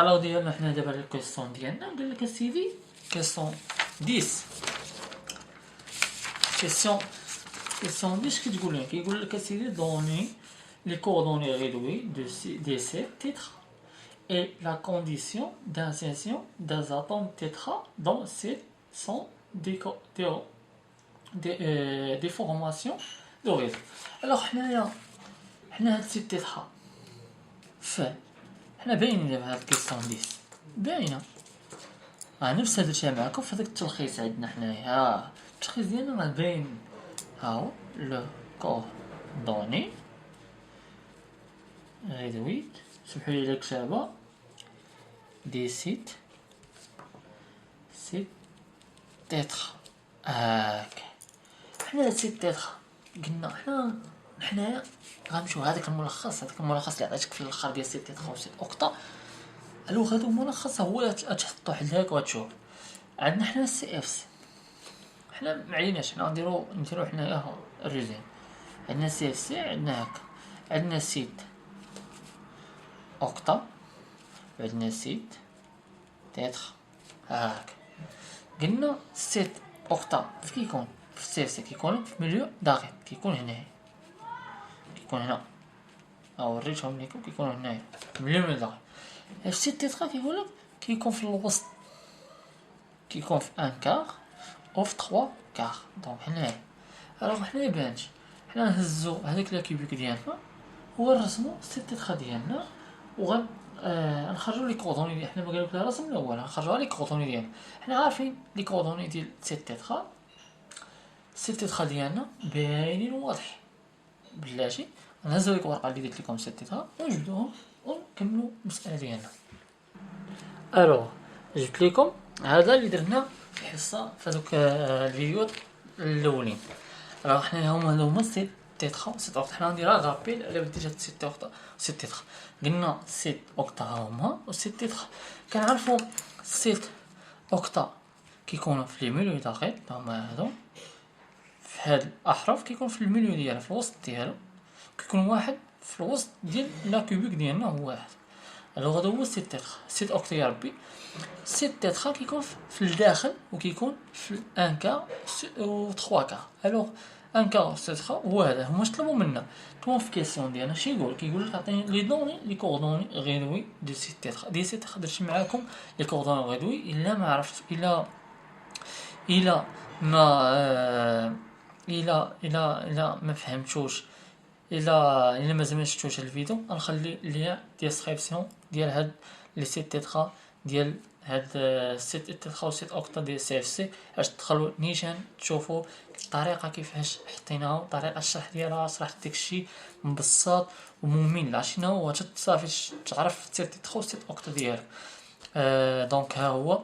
الو ديالنا حنا دابا الكويستيون ديالنا قال لك اسيدي كيسون 10 كيسون 10 كتقول لك كيقول لك اسيدي دوني les coordonnées réduites de ces titres et la condition d'insertion des atomes tétra dans ces sont des formations de réseau. Alors حنا هاد سي تيترا حنا باينين دابا هاد الكيسيون 10 باينه نفس هاد الشيء معكم في هذاك التلخيص عندنا حنايا التلخيص ديالنا راه باين هاو لو كوردوني réduite سمحوا لي الكتابه دي سيت تيترا حنا سيت تيترا قلنا حنايا غنمشيو هذاك الملخص اللي عطيتك في الاخر ديال سيت تيترا وسيت اوكتا. الو هذا الملخص هو تحطو حل هاك وتشوف عندنا حنا السي اف سي. حنا معليناش حنا نديرو حنايا الريزين. عندنا سي اف سي عندنا هكا عندنا سيت اوكتا وعندنا سيت تيترا هاك. قلنا سيت اوكتا في كيكون في السي اف سي كيكون في مليو دقيق كيكون هنايا كيكون هنا وريتهم لكم كيكون هنايا مليو دقيق. السيت تيترا كيقولك كيكون في الوسط كيكون في ان كار او في 3 كار دونك هنايا. الوغ حنا يبانش حنا نهزو هذاك لا كيبيك ديالنا ونرسمو السيت تيترا ديالنا وغن نخرجوا لي كوردوني ديال حنا ما قالك لا رسم الاول نخرجوا لي كوردوني ديالنا. حنا عارفين لي كوردوني ديال سيت تيترا ديالنا باينين واضح بلاتي. نهزو ليك ورقه اللي درت لكم سيت تيترا ونجبدوهم ونكملوا المساله ديالنا. الو جبت لكم هذا اللي درنا في الحصه في هذوك الفيديو الاولين. راه حنا هما سيت تيترا سيت اوكتا. حنا نديرها غابيل على بديت هاد سيت اوكتا سيت تيترا. قلنا سيت اوكتا هما وسيت تيترا كنعرفوا سيت اوكتا كيكونوا في الميليو دقيق هما هادو في هاد الاحرف كيكون في الميليو ديالها في الوسط ديالو كيكون واحد في الوسط ديال لا كوبيك ديالنا هو واحد. الوغ هذا هو سيت تيترا. سيت اوكتا يا ربي سيت تيترا كيكون في الداخل وكيكون في ان كا و 3 كا. الوغ ان كا و سيت تيترا هو هذا هما طلبوا منا طلبوا في كيسيون ديالنا شي كيقول لك عطيني لي دوني لي كوردوني غيدوي دي سيت تيترا. دي سيت تيترا درت معاكم لي كوردوني غيدوي الا ما عرفت الا ما فهمتوش الا مازال شفتوش الفيديو غنخلي ليا ديسكريبسيون ديال هاد لي سيت تيترا ديال هاد سيت تيترا و سيت اوكتا ديال سي اف سي باش تدخلوا نيشان تشوفوا الطريقه كيفاش حطيناها طريقه الشرح ديالها. شرحت داكشي مبسط وممل عشان هو صافي تعرف سيت تيترا و سيت اوكتا ديالك. دونك ها هو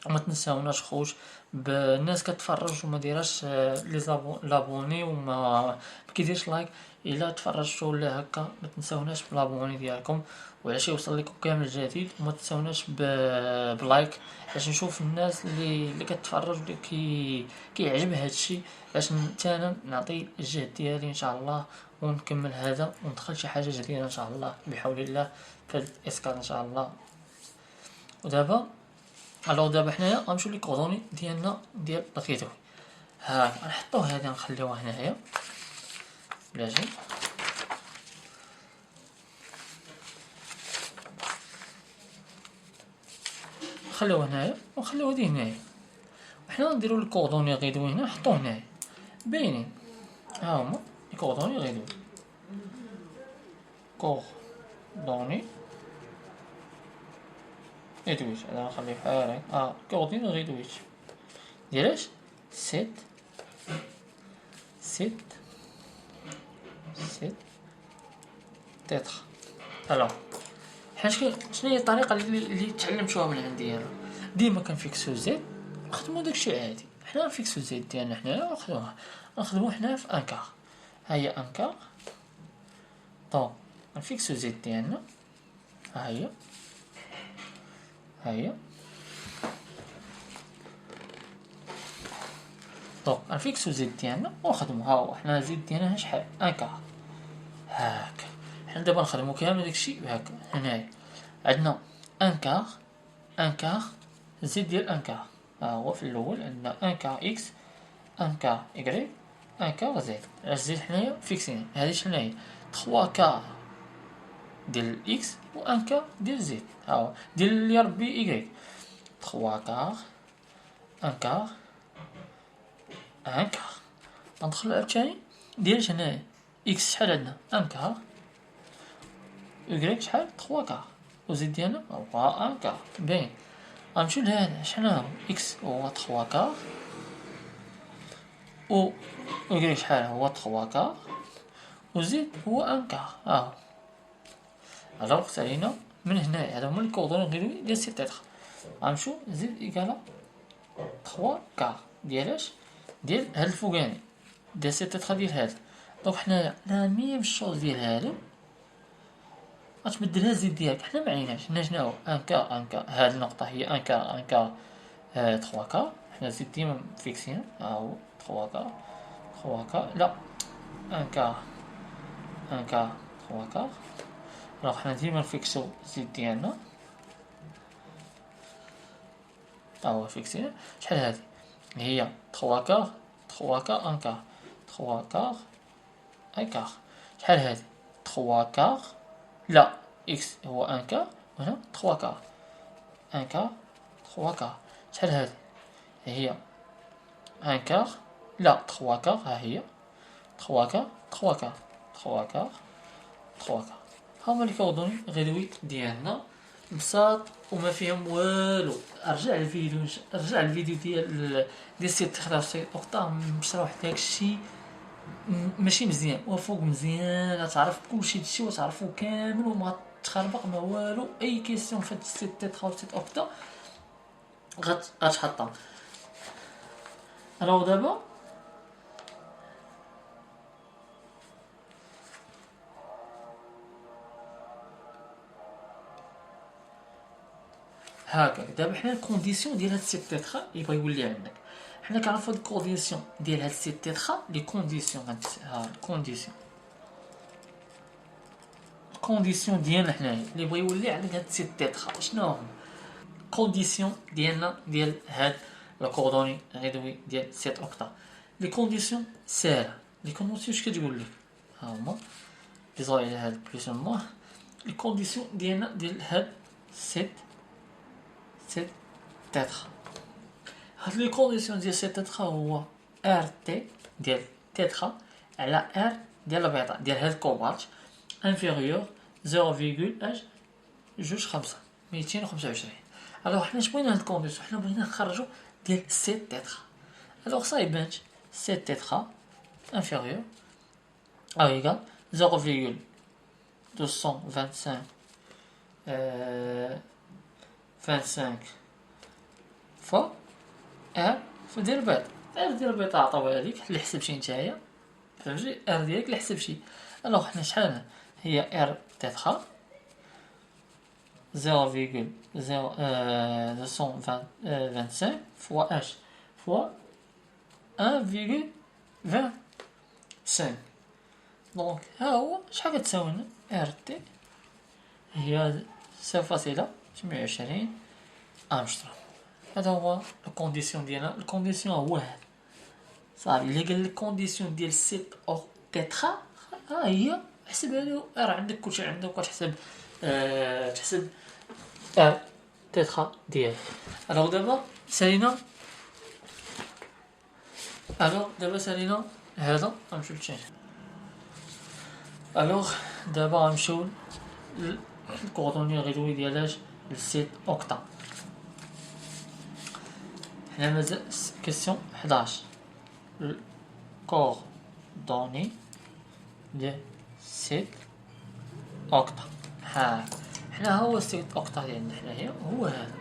وما تنساوناش خوش بالناس كتفرج وما ديراش لي لابوني وما كيديرش لايك. الا تفرجتوا ولا هكا ما تنساوناش بلابوني ديالكم وعلاش يوصل لكم كامل جديد. وما تنساوناش بلايك باش نشوف الناس اللي كتفرج اللي كيعجب هادشي باش انا نعطي الجهد ديالي ان شاء الله ونكمل هذا وندخل شي حاجه جديده ان شاء الله بحول الله في الاسكان ان شاء الله. ودابا دابا حنايا غنمشيو لي كوردوني ديالنا ديال الكيتوي. ها غنحطو هذه نخليوها هنايا بلاتي نخليوها هنايا ونخليو هذه هنايا وحنا نديرو الكوردوني غيدوي هنا نحطوه هنايا باينين. ها هما الكوردوني غيدوي كوردوني غيدويت. هذا نخليه بحال هكا كوردوني غيدويت ديالاش سيت تيترا. الو شنو هي الطريقه اللي تعلمتوها من عندي انا؟ ديما كنفيكسو زيت نخدمو داكشي عادي. حنا نفيكسو زيت ديالنا حنايا نخدمو حنا في ان كار. ها هي ان كار دونك نفيكسو زيت ديالنا ها هي دونك نفيكسو زيت ديالنا ونخدمو. ها هو حنا زيت ديالنا شحال ان كار هاكا. حنا دابا نخدمو كامل داكشي هاكا. هنايا عندنا ان كار، ان كار زيد ديال ان كار. ها هو في الاول عندنا ان كار اكس، ان كار اكغيك، ان كار زيد. علاش زيد حنايا فيكسين هادي شنو هي؟ 3 كار ديال اكس و ان كار ديال زيد. ها هو ديال يا ربي اكغيك. 3 كار، ان كار، ان كار. غندخل عاوتاني ديال هنايا اكس شحال عندنا؟ ان كار، اكغيك شحال؟ 3 كار، و زيد ديالنا هو ان كار. باين. غنمشيو لهذا شحال هو؟ اكس هو 3 كار، و اكغيك شحال هو؟ 3 كار، و زيد هو ان كار. ها هو الوغ سالينا من هنايا. هادو هما لي كوردوني غيدوي ديال سيت تيتر. غنمشيو زيد ايكالا 3 كار ديالاش؟ ديال هاد الفوقاني ديال سيت تيتر ديال هذا. دونك حنايا لا ميم شوز ديال هادو غتبدلها زيد ديالك. حنا معيناش حنا شناهو ان كار، ان كار. هاد النقطة هي ان كار، ان كار 3 كار. حنا زيد ديما فيكسين. ها هو 3 كار، 3 كار. لا، ان كار، ان كار 3 كار. الوغ حنا ديما نفيكسو زيد ديالنا. ها هو فيكسينا. شحال هادي؟ هي 3 كار، 3 كار ان كار، 3 كار ان كار. شحال هادي؟ 3 كار. لا، اكس هو ان كار، وهنا 3 كار، ان كار 3 كار. شحال هادي؟ هي ان كار. لا، 3 كار. ها هي 3 كار، 3 كار، 3 كار، 3 كار. هما لي كوردوني غيدوي ديالنا بساط وما فيهم والو. رجع الفيديو، رجع الفيديو ديال سيت 11 نقطة مشروح داكشي ماشي مزيان وفوق مزيان. غتعرف كلشي داكشي وتعرفو كامل وما تخربق ما والو. اي كيسيون في هاد السيت تيتر و سيت اوكتا غتحطها. الوغ دابا هاكا. دابا حنا الكونديسيون ديال هاد السيت تيتر يبغي يولي عندك. حنا كنعرفو هاد الكونديسيون ديال هاد السيت تيتر لي كونديسيون. ها الكونديسيون، الكونديسيون ديالنا حنايا اللي بغى يولي عندك هاد السيت تيتر شنو هما؟ كونديسيون ديالنا ديال هاد الكوردوني غيدوي ديال سيت اوكتا. لي كونديسيون ساهله. لي كونديسيون اش كتقول لك؟ ها هما ديزاي على هاد بلوس موا. لي كونديسيون ديالنا ديال هاد سيت تيتر. هاد لي كونديسيون ديال سيت تيتر هو ار تي ديال تيتر على ار ديال البيضاء ديال هاد الكوبارت انفيريور 0.25 225. الوغ حنا اش بغينا هاد الكونديسيون؟ حنا بغينا نخرجو ديال سيت تيتر. الوغ صايبانش سيت تيتر انفيريور او ايكال 0.225 25 فوا ار ديال البيض. ار ديال البيض عطاوها ليك اللي حسبتي نتايا، فهمتي؟ ار ديالك اللي حسبتي. الوغ حنا شحال هي ار تيتر 0.225 fois h fois 1,25. دونك ها هو شحال كتساوي لنا ار تي هي 0.28 امسترام. هذا هو الكونديسيون ديالنا. الكونديسيون هو هذا صافي. الا قال لك كونديسيون ديال سيت او تيترا ها هي حسبها له. راه عندك كلشي عندك وكتحسب تحسب تيترا ديالك. الوغ دابا سالينا هذا غنمشيو للثاني. الوغ دابا غنمشيو للكوردوني غيدوي ديالاش للسيت اوكتا. حنا مازال كيسيون 11 الكوردوني ديال سيت اوكتا. ها حنا هو السيت اوكتا ديالنا حنايا هو هذا.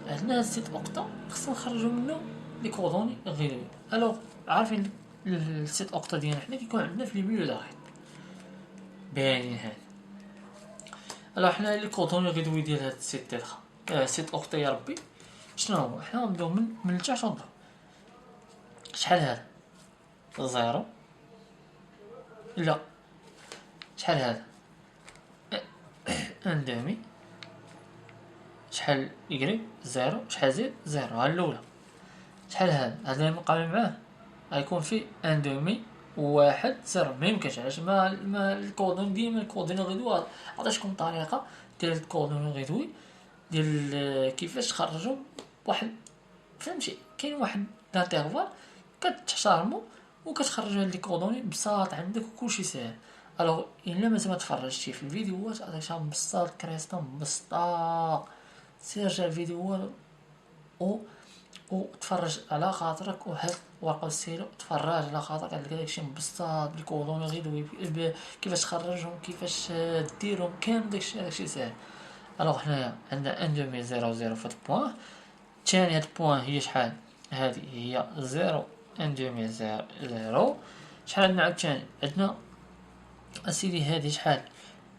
عندنا السيت اوكتا خصنا نخرجو منه لي كوردوني غيدوي. الوغ عارفين السيت اوكتا ديالنا حنا كيكون عندنا في لي ميليو داخل باينين هاد. الوغ حنا لي كوردوني غيدوي ديال هاد السيت تيتر سيت اوكتا يا ربي شنو هو؟ حنا غنبداو من التحت ونبداو. شحال هذا؟ زيرو. لا، شحال هذا؟ ان دومي شحال إكغيك زيرو، شحال زد زيرو. ها الأولى. شحال هاد اللي مقابل معاه غيكون فيه ان دومي واحد زيرو. ميمكنش، علاش ما الكودون ديما الكودون غدوي. عطيتكم طريقة ديال الكودون غدوي ديال كيفاش تخرجو واحد، فهمتي؟ كاين واحد لانتيرفال كتحترمو وكتخرج هاد لي كودوني بساط عندك وكلشي ساهل. الوغ الا مازال ما تفرجتي في الفيديوهات عطيتها مبسط كريستا مبسطة، سير جا الفيديوهات و وتفرج على خاطرك، وهاد ورقة والسيلو تفرج على خاطرك. عندك داكشي مبسط بالكودون غيدوي كيفاش تخرجهم، كيفاش ديرهم، كامل داكشي ساهل. الوغ حنايا عندنا ان دومي زيرو زيرو في هاد البوان. تاني هاد البوان هي شحال؟ هادي هي زيرو ان دومي زيرو. شحال عندنا عاوتاني؟ عندنا اسيدي هادي شحال؟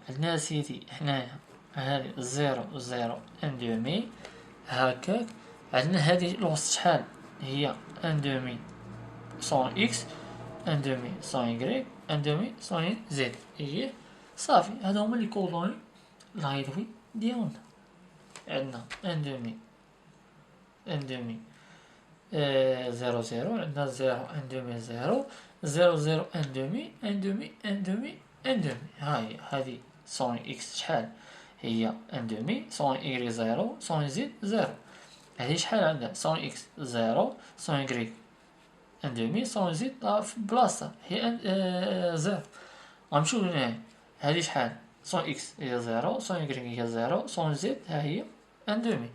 عندنا اسيدي حنايا هادي زيرو زيرو ان دومي هكاك. عندنا هادي الوسط شحال؟ هي ان دومي سون اكس، ان دومي سون يكغيك، ان دومي سون زد. هي صافي، هادو هما لي كودوني الغيدوي ديالنا. عندنا ان دومي زيرو زيرو، عندنا زيرو ان دومي زيرو، زيرو زيرو ان دومي ان دومي ان دومي ان دومي. هاهي هادي سون اكس شحال؟ هي ان دومي سون ايغري زيرو سون زد زيرو. هادي شحال عندها؟ سون اكس زيرو سون يكغيك ان دومي سون زد في بلاصة هي ان زيرو. غنمشيو لهنا. هادي شحال؟ سون اكس هي زيرو سون يكغيك هي زيرو سون زد ها هي ان دومي.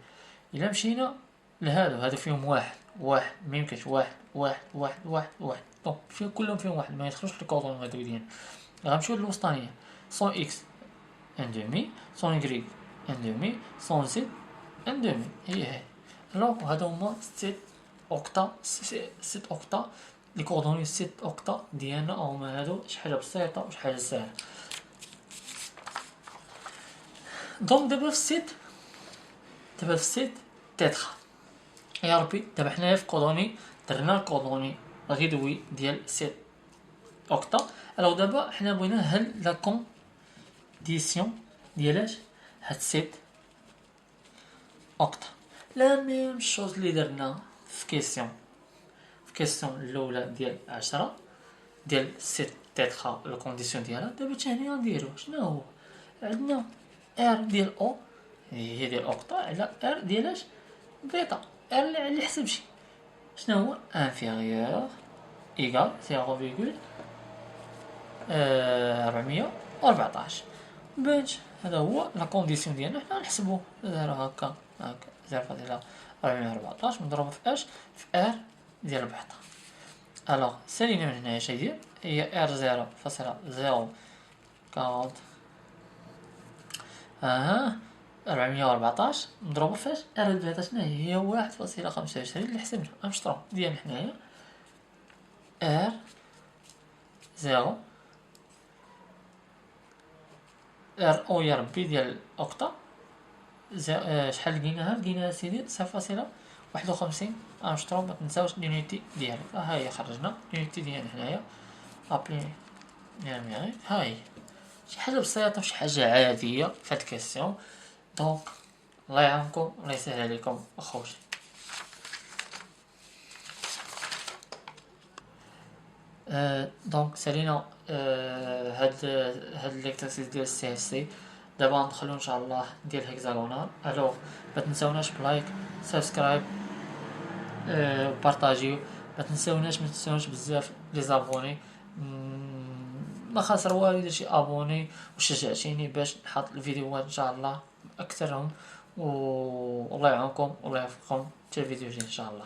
الا مشينا هادو فيهم واحد ميمكنش، واحد دونك فيهم كلهم فيهم واحد، ما يدخلوش الكودون هادو ديالنا. غنمشيو للوسطانية. سون اكس ان دومي سون يكغيك ان دومي سون زد ان دومي هي هادي. الوغ هادو هما ست اوكتا لي كوردوني ست اوكتا ديالنا. هما هادو شي حاجة بسيطة وشي حاجة ساهلة. دونك دابا في السيت تيتخا يا ربي. دابا حنايا في كودوني درنا الكودوني غيدوي ديال سيت اوكتا. الوغ دابا حنا بغينا هل لا كونديسيون ديالاش هاد سيت اوكتا. لا ميم شوز اللي درنا في كيسيون الاولى ديال 10 ديال سيت تيتخا لا كونديسيون ديالها. دابا تاني غنديرو شنو هو؟ عندنا ار ديال او هي ديال اوكتا على ار ديالاش بيتا. ار اللي حسبشي شنو هو؟ انفيريور ايكال 0.414. باش هذا هو لا كونديسيون ديالنا. حنا نحسبوه زيرو هكا 0.414 مضروبة في اش؟ في ار ديال البحث. الوغ سالينا من هنايا اش يدير؟ هي ار 0.040 414 مضروبة فاش؟ ار البحث شنو هي؟ 1.25 اللي حسبنا امشطرو ديالنا حنايا. ار زيرو ار او يا ربي ديال اوكتا شحال لقيناها سيدي 0.51 امشطرو. متنساوش لونيتي ديالك. ها هي خرجنا لونيتي ديالنا حنايا ابلي نيميريك. ها هي شي حاجة بسيطة وشي حاجة عادية في هاد الكيسيون. دونك الله يعاونكم الله يسهل عليكم اخوتي. دونك سالينا هاد ليكزارسيس ديال السي اف سي. دابا ندخلو ان شاء الله ديال هكزاغونال. الوغ ما تنساوناش بلايك سبسكرايب بارطاجيو. ما تنساوناش بزاف لي زابوني. ما خاسر والو الا شي ابوني وشجعتيني باش نحط الفيديوهات ان شاء الله اكثرهم. والله يعاونكم والله يوفقكم حتى الفيديو الجاي ان شاء الله.